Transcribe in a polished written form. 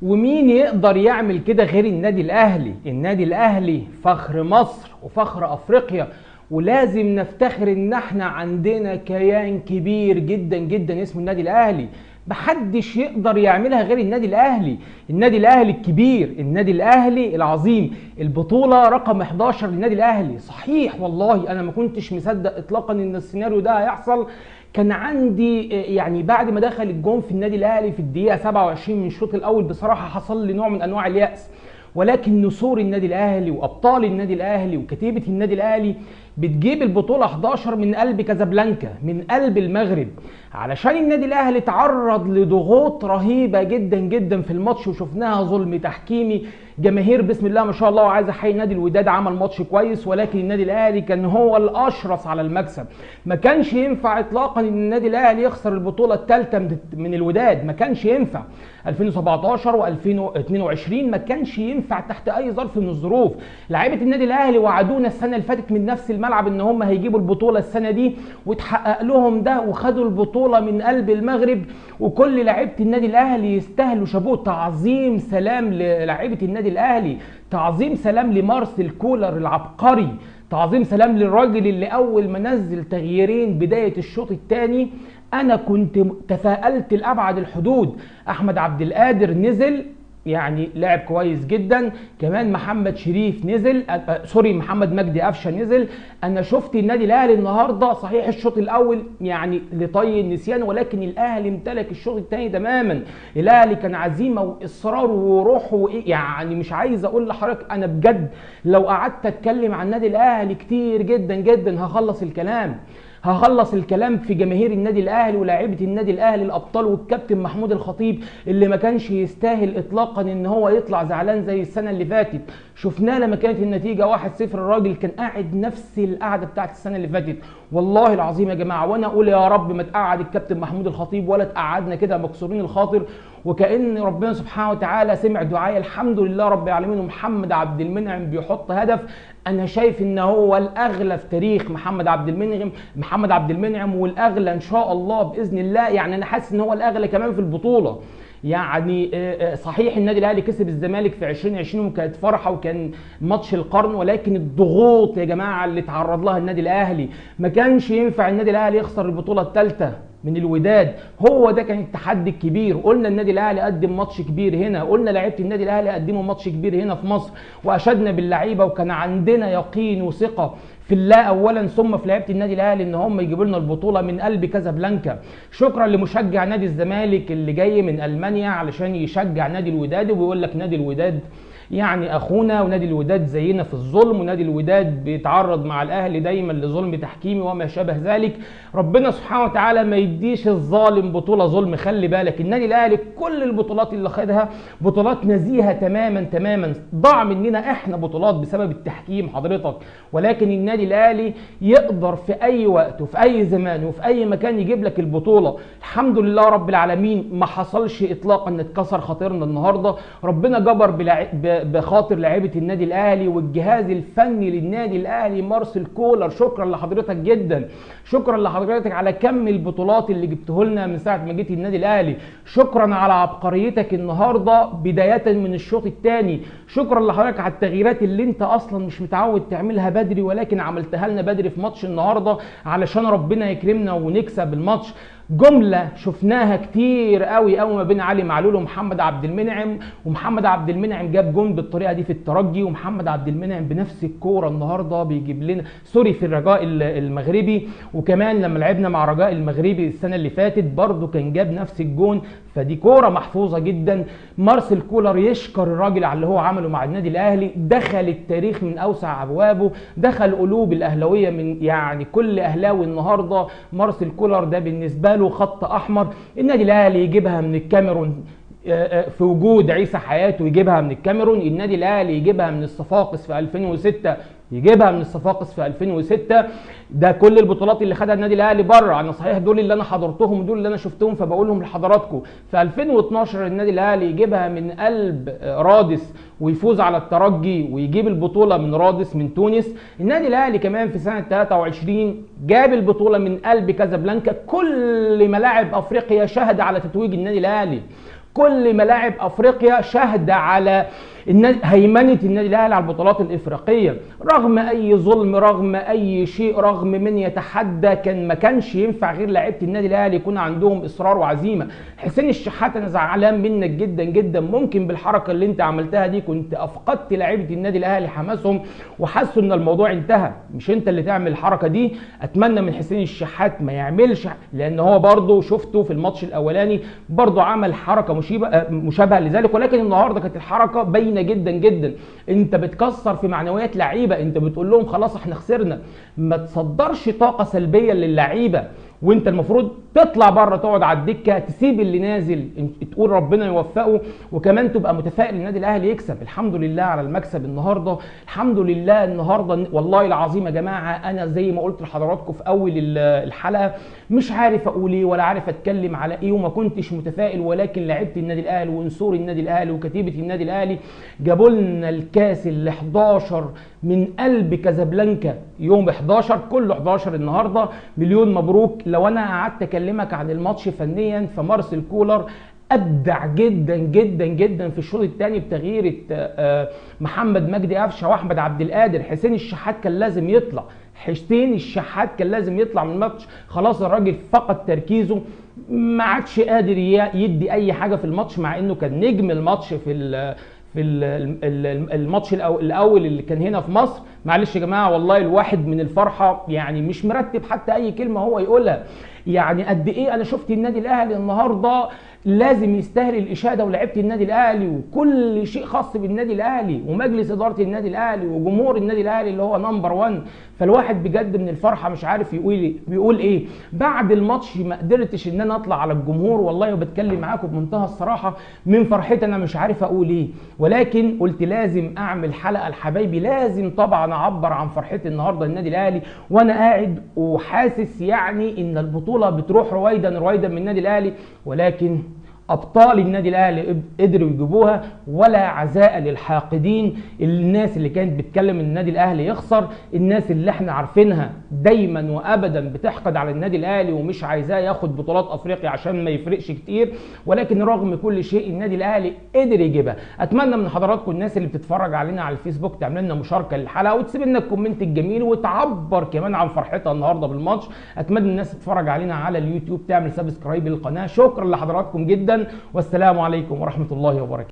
ومين يقدر يعمل كده غير النادي الاهلي؟ النادي الاهلي فخر مصر وفخر افريقيا، ولازم نفتخر ان احنا عندنا كيان كبير جدا جدا اسمه النادي الاهلي. محدش يقدر يعملها غير النادي الاهلي. النادي الاهلي الكبير، النادي الاهلي العظيم. البطولة رقم 11 للنادي الاهلي. صحيح والله انا ما كنتش مصدق اطلاقا ان السيناريو ده هيحصل. كان عندي يعني بعد ما دخل الجون في النادي الاهلي في الدقيقة 27 من الشوط الاول بصراحة حصل لي نوع من انواع اليأس، ولكن نسور النادي الاهلي وابطال النادي الاهلي وكتيبه النادي الاهلي بتجيب البطوله 11 من قلب كازابلانكا، من قلب المغرب، علشان النادي الاهلي تعرض لضغوط رهيبه جدا جدا في الماتش، وشفناها ظلم تحكيمي. جماهير بسم الله ما شاء الله، وعايز احيي نادي الوداد عمل ماتش كويس، ولكن النادي الاهلي كان هو الاشرس على المكسب. ما كانش ينفع اطلاقا ان النادي الاهلي يخسر البطوله الثالثه من الوداد، ما كانش ينفع. 2017 و2022 ما كانش ينفع تحت اي ظرف من الظروف. لاعيبه النادي الاهلي وعدونا السنه اللي فاتت من نفس الملعب ان هم هيجيبوا البطوله السنه دي، وتحقق لهم ده، وخدوا البطوله من قلب المغرب. وكل لاعيبه النادي الاهلي يستاهلوا شابوه. تعظيم سلام للاعيبه النادي الاهلي، تعظيم سلام لمارسيل كولر العبقري، تعظيم سلام للراجل اللي اول ما نزل تغييرين بدايه الشوط الثاني انا كنت تفائلت لابعد الحدود. احمد عبد القادر نزل يعني لعب كويس جدا، كمان محمد شريف نزل، محمد مجدي قفشه نزل. انا شفت النادي الاهلي النهارده، صحيح الشوط الاول يعني لطي النسيان، ولكن الاهلي امتلك الشوط الثاني تماما. الاهلي كان عزيمه واصرار وروح يعني مش عايز اقول لحضرتك، انا بجد لو قعدت اتكلم عن النادي الاهلي كتير جدا جدا هخلص الكلام في جماهير النادي الاهلي ولاعيبه النادي الاهلي الابطال، والكابتن محمود الخطيب اللي ما كانش يستاهل اطلاقا ان هو يطلع زعلان زي السنه اللي فاتت. شفناه لما كانت النتيجه 1-0 الراجل كان قاعد نفس القعده بتاعت السنه اللي فاتت. والله العظيم يا جماعه، وانا اقول يا رب ما تقعد الكابتن محمود الخطيب ولا تقعدنا كده مكسورين الخاطر، وكأن ربنا سبحانه وتعالى سمع دعائي. الحمد لله رب العالمين. ومحمد عبد المنعم بيحط هدف انا شايف ان هو الاغلى في تاريخ محمد عبد المنعم، والاغلى ان شاء الله باذن الله. يعني انا حاسس ان هو الاغلى كمان في البطوله. يعني صحيح النادي الاهلي كسب الزمالك في 2020 وكانت فرحه وكان ماتش القرن، ولكن الضغوط يا جماعه اللي تعرض لها النادي الاهلي ما كانش ينفع النادي الاهلي يخسر البطوله الثالثه من الوداد. هو ده كان التحدي الكبير. قلنا النادي الاهلي قدم ماتش كبير هنا، قلنا لعيبه النادي الاهلي قدموا ماتش كبير هنا في مصر، واشدنا باللعيبه، وكان عندنا يقين وثقه في الله اولا ثم في لعيبه النادي الاهلي ان هم يجيبوا لنا البطوله من قلب كازابلانكا. شكرا لمشجع نادي الزمالك اللي جاي من المانيا علشان يشجع نادي الوداد، وبيقول لك نادي الوداد يعني اخونا، ونادي الوداد زينا في الظلم، ونادي الوداد بيتعرض مع الاهلي دايما لظلم تحكيمي وما شابه ذلك. ربنا سبحانه وتعالى ما يديش الظالم بطوله ظلم. خلي بالك النادي الاهلي كل البطولات اللي خدها بطولات نزيهه تماما. ضاع مننا احنا بطولات بسبب التحكيم حضرتك، ولكن النادي الاهلي يقدر في اي وقت وفي اي زمان وفي اي مكان يجيب لك البطوله. الحمد لله رب العالمين ما حصلش اطلاقا ان اتكسر خاطرنا النهارده. ربنا جبر بخاطر لعيبه النادي الاهلي والجهاز الفني للنادي الاهلي مارسيل كولر. شكرا لحضرتك جدا، شكرا لحضرتك على كم البطولات اللي جبته لنا من ساعه ما جيت النادي الاهلي. شكرا على عبقريتك النهارده بدايه من الشوط الثاني. شكرا لحضرتك على التغييرات اللي انت اصلا مش متعود تعملها بدري، ولكن عملتها لنا بدري في ماتش النهارده علشان ربنا يكرمنا ونكسب الماتش. جمله شفناها كتير قوي ما بين علي معلول ومحمد عبد المنعم، ومحمد عبد المنعم جاب جون بالطريقه دي في الترجي، ومحمد عبد المنعم بنفس الكوره النهارده بيجيب لنا في الرجاء المغربي، وكمان لما لعبنا مع رجاء المغربي السنه اللي فاتت برده كان جاب نفس الجون. فدي كوره محفوظه جدا. مارسيل كولر يشكر الراجل على اللي هو عمله مع النادي الاهلي. دخل التاريخ من اوسع ابوابه، دخل قلوب الاهلاويه من يعني كل اهلاوي النهارده. مارسيل كولر ده بالنسبه له خط احمر. النادي الاهلي يجيبها من الكاميرون في وجود عيسى حياته، يجيبها من الكاميرون. النادي الاهلي يجيبها من الصفاقس في 2006، يجيبها من الصفاقس في 2006. ده كل البطولات اللي خدها النادي الاهلي بره. انا صحيح دول اللي انا حضرتهم ودول اللي انا شفتهم فبقولهم لحضراتكم. في 2012 النادي الاهلي يجيبها من قلب رادس ويفوز على الترجي ويجيب البطوله من رادس من تونس. النادي الاهلي كمان في سنه 23 جاب البطوله من قلب كازابلانكا. كل ملاعب افريقيا شهد على تتويج النادي الاهلي، كل ملاعب افريقيا شاهده على هيمنه النادي الاهلي على البطولات الافريقيه، رغم اي ظلم، رغم اي شيء، رغم من يتحدى، ما كانش ينفع غير لعيبه النادي الاهلي يكون عندهم اصرار وعزيمه. حسين الشحات انا زعلان منك جدا جدا، ممكن بالحركه اللي انت عملتها دي كنت افقدت لعيبه النادي الاهلي حماسهم وحسوا ان الموضوع انتهى. مش انت اللي تعمل الحركه دي. اتمنى من حسين الشحات ما يعملش، لان هو برضه شفته في الماتش الاولاني برضه عمل حركه مشابهه لذلك، ولكن النهارده كانت الحركه باينه جدا جدا. انت بتكسر في معنويات لعيبه، انت بتقول لهم خلاص احنا خسرنا. ما تصدرش طاقه سلبيه للعيبه، وانت المفروض تطلع بره تقعد على الدكه، تسيب اللي نازل تقول ربنا يوفقه، وكمان تبقى متفائل النادي الاهلي يكسب. الحمد لله على المكسب النهارده، الحمد لله النهارده والله العظيم يا جماعه. انا زي ما قلت لحضراتكم في اول الحلقه مش عارف اقول ايه ولا عارف اتكلم على ايه، وما كنتش متفائل، ولكن لعيبه النادي الاهلي ونسور النادي الاهلي وكتيبه النادي الاهلي جابوا لنا الكاس ال 11 من قلب كازابلانكا يوم 11، كله 11 النهارده. مليون مبروك. لو انا قعدت اكلمك عن الماتش فنيا فمارسيل كولر ابدع جدا جدا جدا في الشوط الثاني بتغيير محمد مجدي قفشه واحمد عبد القادر. حسين الشحات كان لازم يطلع، حسين الشحات كان لازم يطلع من الماتش. خلاص الراجل فقد تركيزه، ما عادش قادر يدي اي حاجه في الماتش، مع انه كان نجم الماتش في الماتش الاول اللي كان هنا في مصر. معلش يا جماعه والله الواحد من الفرحه يعني مش مرتب حتى اي كلمه هو يقولها. يعني قد ايه انا شفت النادي الاهلي النهارده لازم يستاهل الاشاده، ولاعيبه النادي الاهلي وكل شيء خاص بالنادي الاهلي ومجلس اداره النادي الاهلي وجمهور النادي الاهلي اللي هو نمبر 1. فالواحد بجد من الفرحه مش عارف بيقول ايه. بعد الماتش ما قدرتش ان انا اطلع على الجمهور والله، وبتكلم معاكم بمنتهى الصراحه من فرحتي انا مش عارف اقول ايه، ولكن قلت لازم اعمل حلقه لحبايبي، لازم طبعا اعبر عن فرحتي النهارده النادي الاهلي وانا قاعد وحاسس يعني ان البطوله بتروح رويدا رويدا من النادي الاهلي، ولكن ابطال النادي الاهلي قدروا يجيبوها. ولا عزاء للحاقدين، الناس اللي كانت بتكلم ان النادي الاهلي يخسر، الناس اللي احنا عارفينها دايما وابدا بتحقد على النادي الاهلي ومش عايزاه ياخد بطولات افريقيا عشان ما يفرقش كتير، ولكن رغم كل شيء النادي الاهلي قدر يجيبها. اتمنى من حضراتكم الناس اللي بتتفرج علينا على الفيسبوك تعمل لنا مشاركه للحلقه وتسيب لنا الكومنت الجميل وتعبر كمان عن فرحتها النهارده بالماتش. اتمنى الناس تتفرج علينا على اليوتيوب تعمل سبسكرايب للقناه. شكرا لحضراتكم جدا، والسلام عليكم ورحمه الله وبركاته.